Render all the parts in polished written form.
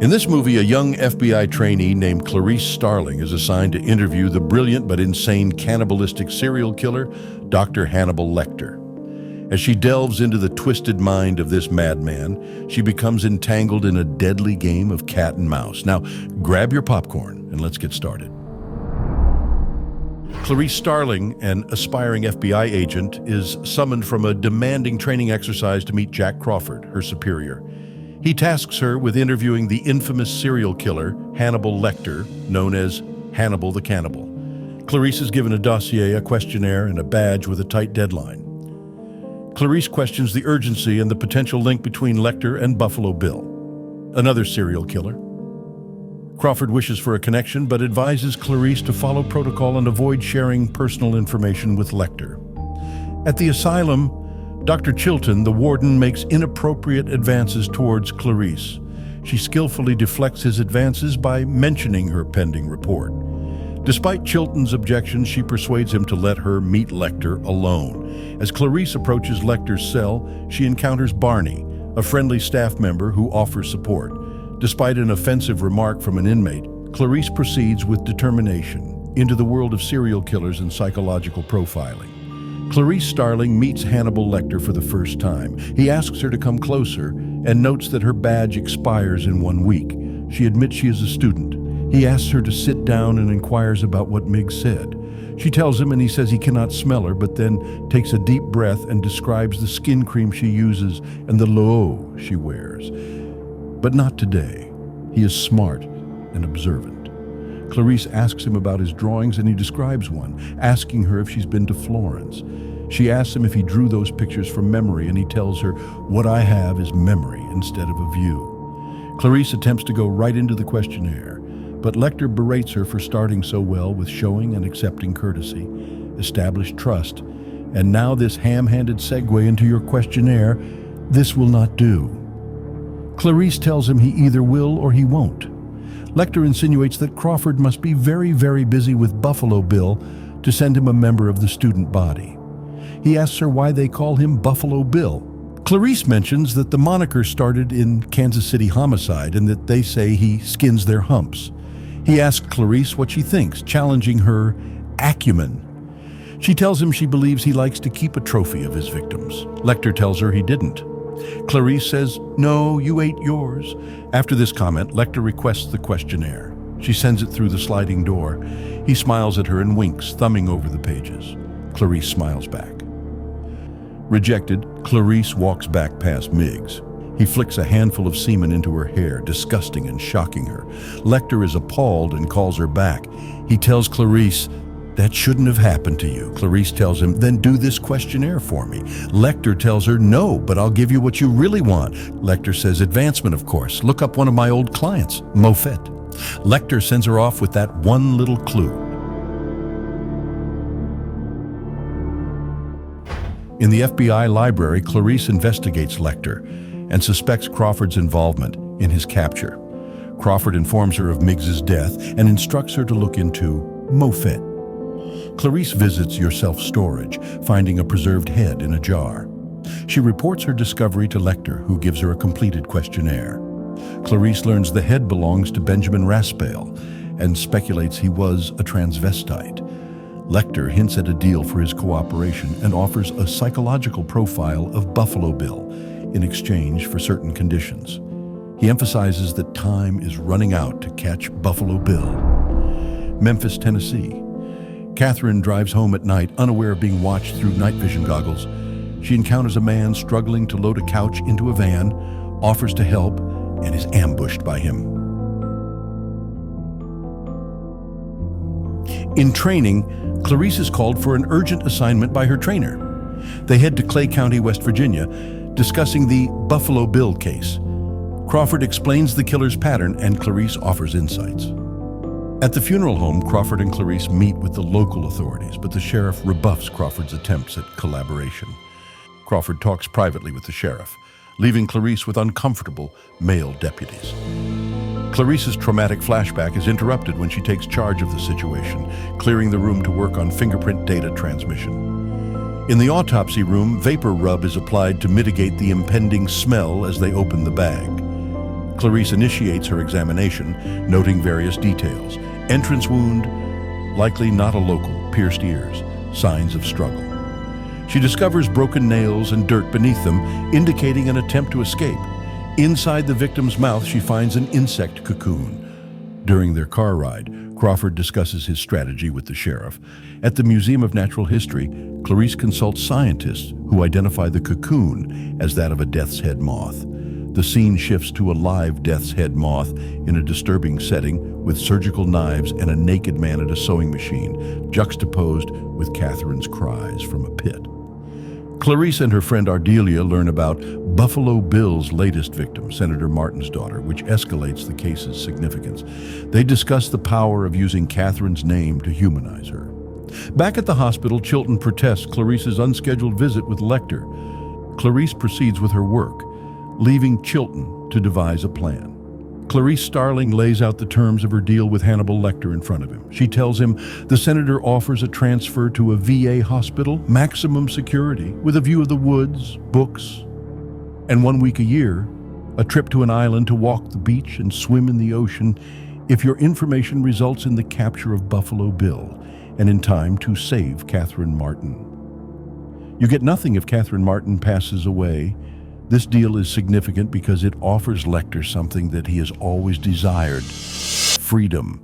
In this movie, a young FBI trainee named Clarice Starling is assigned to interview the brilliant but insane cannibalistic serial killer, Dr. Hannibal Lecter. As she delves into the twisted mind of this madman, she becomes entangled in a deadly game of cat and mouse. Now, grab your popcorn and let's get started. Clarice Starling, an aspiring FBI agent, is summoned from a demanding training exercise to meet Jack Crawford, her superior. He tasks her with interviewing the infamous serial killer, Hannibal Lecter, known as Hannibal the Cannibal. Clarice is given a dossier, a questionnaire, and a badge with a tight deadline. Clarice questions the urgency and the potential link between Lecter and Buffalo Bill, another serial killer. Crawford wishes for a connection, but advises Clarice to follow protocol and avoid sharing personal information with Lecter. At the asylum, Dr. Chilton, the warden, makes inappropriate advances towards Clarice. She skillfully deflects his advances by mentioning her pending report. Despite Chilton's objections, she persuades him to let her meet Lecter alone. As Clarice approaches Lecter's cell, she encounters Barney, a friendly staff member who offers support. Despite an offensive remark from an inmate, Clarice proceeds with determination into the world of serial killers and psychological profiling. Clarice Starling meets Hannibal Lecter for the first time. He asks her to come closer and notes that her badge expires in 1 week. She admits she is a student. He asks her to sit down and inquires about what Mig said. She tells him and he says he cannot smell her, but then takes a deep breath and describes the skin cream she uses and the low she wears. But not today. He is smart and observant. Clarice asks him about his drawings and he describes one, asking her if she's been to Florence. She asks him if he drew those pictures from memory and he tells her, "What I have is memory instead of a view." Clarice attempts to go right into the questionnaire, but Lecter berates her for starting so well with showing and accepting courtesy, established trust, and now this ham-handed segue into your questionnaire, this will not do. Clarice tells him he either will or he won't. Lecter insinuates that Crawford must be very, very busy with Buffalo Bill to send him a member of the student body. He asks her why they call him Buffalo Bill. Clarice mentions that the moniker started in Kansas City homicide and that they say he skins their humps. He asks Clarice what she thinks, challenging her acumen. She tells him she believes he likes to keep a trophy of his victims. Lecter tells her he didn't. Clarice says, "No, you ate yours." After this comment, Lecter requests the questionnaire. She sends it through the sliding door. He smiles at her and winks, thumbing over the pages. Clarice smiles back. Rejected, Clarice walks back past Miggs. He flicks a handful of semen into her hair, disgusting and shocking her. Lecter is appalled and calls her back. He tells Clarice, "That shouldn't have happened to you." Clarice tells him, "Then do this questionnaire for me." Lecter tells her, "No, but I'll give you what you really want." Lecter says, "Advancement, of course. Look up one of my old clients, Moffett." Lecter sends her off with that one little clue. In the FBI library, Clarice investigates Lecter and suspects Crawford's involvement in his capture. Crawford informs her of Miggs's death and instructs her to look into Moffett. Clarice visits your self-storage, finding a preserved head in a jar. She reports her discovery to Lecter, who gives her a completed questionnaire. Clarice learns the head belongs to Benjamin Raspail and speculates he was a transvestite. Lecter hints at a deal for his cooperation and offers a psychological profile of Buffalo Bill in exchange for certain conditions. He emphasizes that time is running out to catch Buffalo Bill. Memphis, Tennessee. Catherine drives home at night, unaware of being watched through night vision goggles. She encounters a man struggling to load a couch into a van, offers to help, and is ambushed by him. In training, Clarice is called for an urgent assignment by her trainer. They head to Clay County, West Virginia, discussing the Buffalo Bill case. Crawford explains the killer's pattern and Clarice offers insights. At the funeral home, Crawford and Clarice meet with the local authorities, but the sheriff rebuffs Crawford's attempts at collaboration. Crawford talks privately with the sheriff, leaving Clarice with uncomfortable male deputies. Clarice's traumatic flashback is interrupted when she takes charge of the situation, clearing the room to work on fingerprint data transmission. In the autopsy room, vapor rub is applied to mitigate the impending smell as they open the bag. Clarice initiates her examination, noting various details. Entrance wound, likely not a local, pierced ears, signs of struggle. She discovers broken nails and dirt beneath them, indicating an attempt to escape. Inside the victim's mouth, she finds an insect cocoon. During their car ride, Crawford discusses his strategy with the sheriff. At the Museum of Natural History, Clarice consults scientists who identify the cocoon as that of a death's head moth. The scene shifts to a live death's head moth in a disturbing setting with surgical knives and a naked man at a sewing machine, juxtaposed with Catherine's cries from a pit. Clarice and her friend Ardelia learn about Buffalo Bill's latest victim, Senator Martin's daughter, which escalates the case's significance. They discuss the power of using Catherine's name to humanize her. Back at the hospital, Chilton protests Clarice's unscheduled visit with Lecter. Clarice proceeds with her work, leaving Chilton to devise a plan. Clarice Starling lays out the terms of her deal with Hannibal Lecter in front of him. She tells him the senator offers a transfer to a VA hospital, maximum security, with a view of the woods, books, and 1 week a year, a trip to an island to walk the beach and swim in the ocean if your information results in the capture of Buffalo Bill and in time to save Catherine Martin. You get nothing if Catherine Martin passes away. This deal is significant because it offers Lecter something that he has always desired: freedom.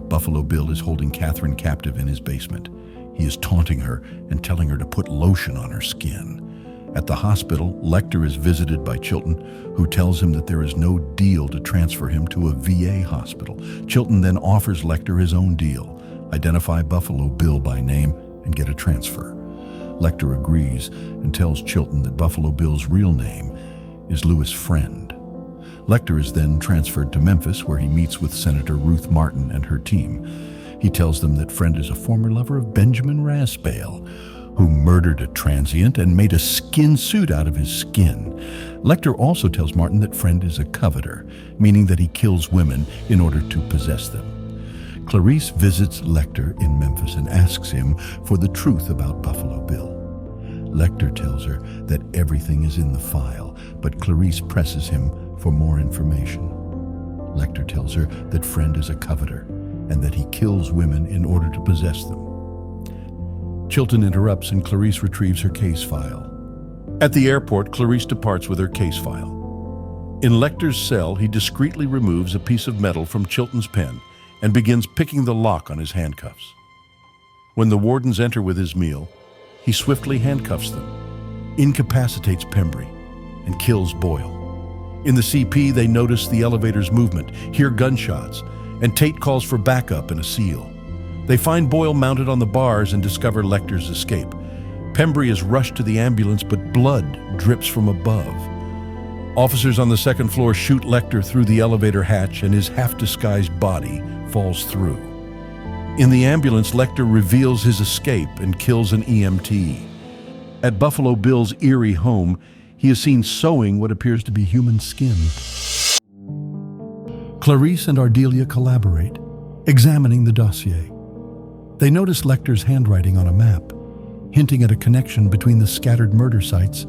Buffalo Bill is holding Catherine captive in his basement. He is taunting her and telling her to put lotion on her skin. At the hospital, Lecter is visited by Chilton, who tells him that there is no deal to transfer him to a VA hospital. Chilton then offers Lecter his own deal: identify Buffalo Bill by name and get a transfer. Lecter agrees and tells Chilton that Buffalo Bill's real name is Louis Friend. Lecter is then transferred to Memphis, where he meets with Senator Ruth Martin and her team. He tells them that Friend is a former lover of Benjamin Raspail, who murdered a transient and made a skin suit out of his skin. Lecter also tells Martin that Friend is a coveter, meaning that he kills women in order to possess them. Clarice visits Lecter in Memphis and asks him for the truth about Buffalo Bill. Lecter tells her that everything is in the file, but Clarice presses him for more information. Lecter tells her that Friend is a coveter and that he kills women in order to possess them. Chilton interrupts and Clarice retrieves her case file. At the airport, Clarice departs with her case file. In Lecter's cell, he discreetly removes a piece of metal from Chilton's pen and begins picking the lock on his handcuffs. When the wardens enter with his meal, he swiftly handcuffs them, incapacitates Pembry, and kills Boyle. In the CP, they notice the elevator's movement, hear gunshots, and Tate calls for backup and a seal. They find Boyle mounted on the bars and discover Lecter's escape. Pembry is rushed to the ambulance, but blood drips from above. Officers on the second floor shoot Lecter through the elevator hatch, and his half-disguised body falls through. In the ambulance, Lecter reveals his escape and kills an EMT. At Buffalo Bill's eerie home, he is seen sewing what appears to be human skin. Clarice and Ardelia collaborate, examining the dossier. They notice Lecter's handwriting on a map, hinting at a connection between the scattered murder sites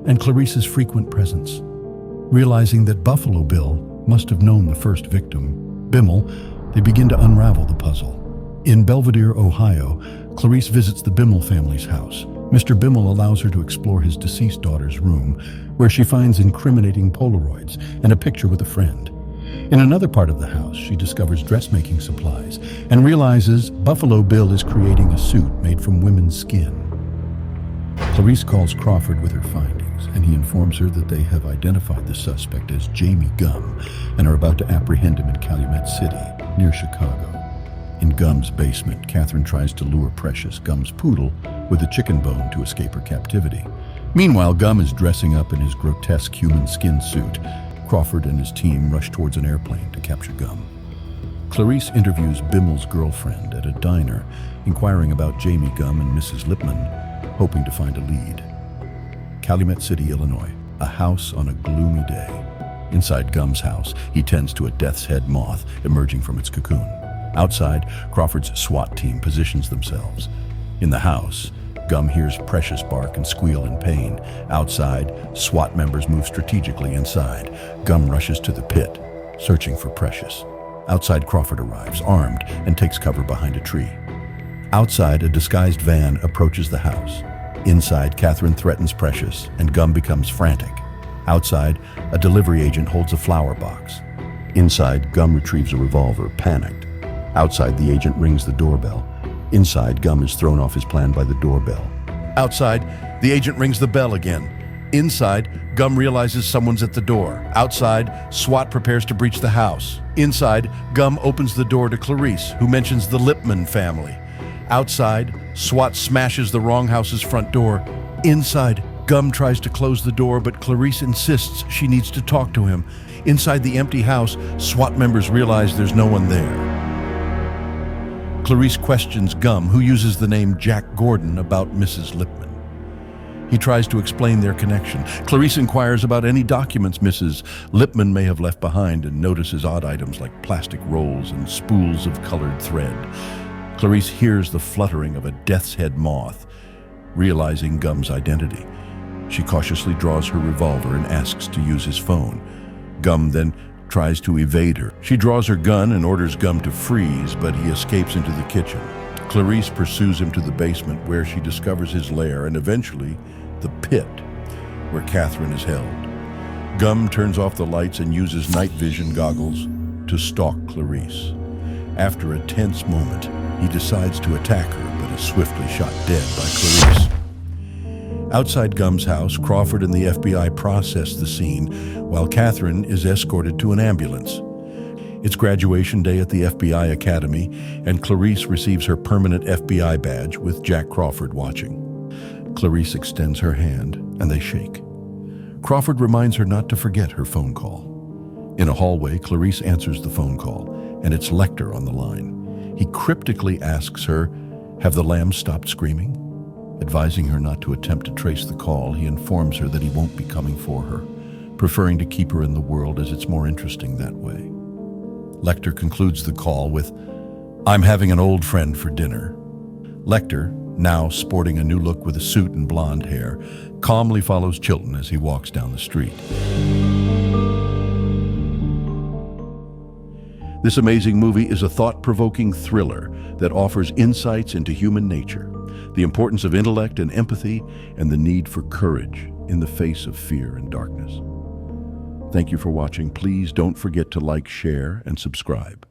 and Clarice's frequent presence. Realizing that Buffalo Bill must have known the first victim, Bimmel, they begin to unravel the puzzle. In Belvedere, Ohio, Clarice visits the Bimmel family's house. Mr. Bimmel allows her to explore his deceased daughter's room, where she finds incriminating Polaroids and a picture with a friend. In another part of the house, she discovers dressmaking supplies and realizes Buffalo Bill is creating a suit made from women's skin. Clarice calls Crawford with her findings, and he informs her that they have identified the suspect as Jamie Gum and are about to apprehend him in Calumet City, near Chicago. In Gum's basement, Catherine tries to lure Precious, Gum's poodle, with a chicken bone to escape her captivity. Meanwhile, Gum is dressing up in his grotesque human skin suit. Crawford and his team rush towards an airplane to capture Gum. Clarice interviews Bimmel's girlfriend at a diner, inquiring about Jamie Gum and Mrs. Lipman, hoping to find a lead. Calumet City, Illinois, a house on a gloomy day. Inside Gum's house, he tends to a death's head moth emerging from its cocoon. Outside, Crawford's SWAT team positions themselves. In the house, Gum hears Precious bark and squeal in pain. Outside, SWAT members move strategically inside. Gum rushes to the pit, searching for Precious. Outside, Crawford arrives, armed, and takes cover behind a tree. Outside, a disguised van approaches the house. Inside, Catherine threatens Precious, and Gum becomes frantic. Outside, a delivery agent holds a flower box. Inside, Gum retrieves a revolver, panicked. Outside, the agent rings the doorbell. Inside, Gum is thrown off his plan by the doorbell. Outside, the agent rings the bell again. Inside, Gum realizes someone's at the door. Outside, SWAT prepares to breach the house. Inside, Gum opens the door to Clarice, who mentions the Lipman family. Outside, SWAT smashes the wrong house's front door. Inside, Gum tries to close the door, but Clarice insists she needs to talk to him. Inside the empty house, SWAT members realize there's no one there. Clarice questions Gum, who uses the name Jack Gordon, about Mrs. Lipman. He tries to explain their connection. Clarice inquires about any documents Mrs. Lipman may have left behind and notices odd items like plastic rolls and spools of colored thread. Clarice hears the fluttering of a death's head moth. Realizing Gum's identity, she cautiously draws her revolver and asks to use his phone. Gum then tries to evade her. She draws her gun and orders Gum to freeze, but he escapes into the kitchen. Clarice pursues him to the basement, where she discovers his lair and eventually the pit, where Catherine is held. Gum turns off the lights and uses night vision goggles to stalk Clarice. After a tense moment, he decides to attack her, but is swiftly shot dead by Clarice. Outside Gum's house, Crawford and the FBI process the scene, while Catherine is escorted to an ambulance. It's graduation day at the FBI Academy, and Clarice receives her permanent FBI badge with Jack Crawford watching. Clarice extends her hand, and they shake. Crawford reminds her not to forget her phone call. In a hallway, Clarice answers the phone call, and it's Lecter on the line. He cryptically asks her, "Have the lambs stopped screaming?" Advising her not to attempt to trace the call, he informs her that he won't be coming for her, preferring to keep her in the world as it's more interesting that way. Lecter concludes the call with, "I'm having an old friend for dinner." Lecter, now sporting a new look with a suit and blonde hair, calmly follows Chilton as he walks down the street. This amazing movie is a thought-provoking thriller that offers insights into human nature, the importance of intellect and empathy, and the need for courage in the face of fear and darkness. Thank you for watching. Please don't forget to like, share, and subscribe.